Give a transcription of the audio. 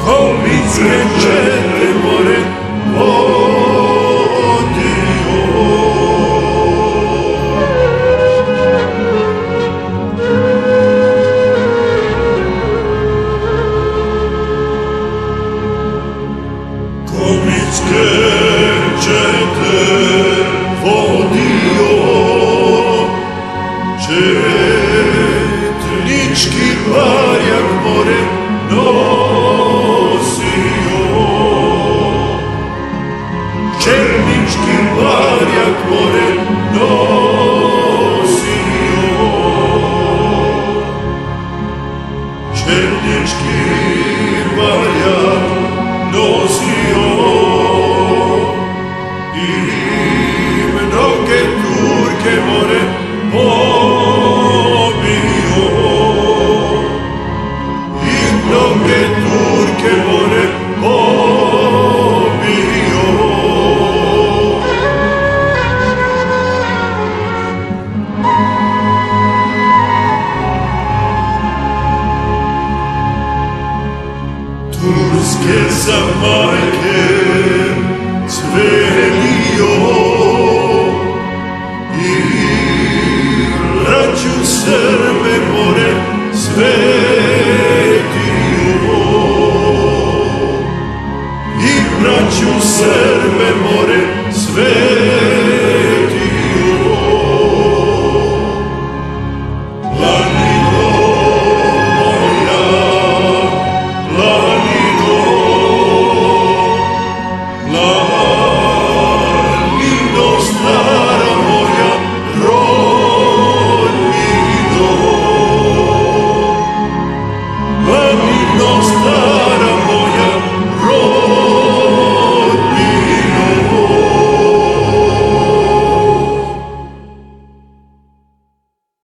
komitske čete more vodio. Komitske čete vodio, četnički barjak more nosio. Četnički barjak more nosio. Četnički barjak nosio i mnoge Turke more pobio. I mnoge Turke more pobio. Turske zamajke cvelio i braću se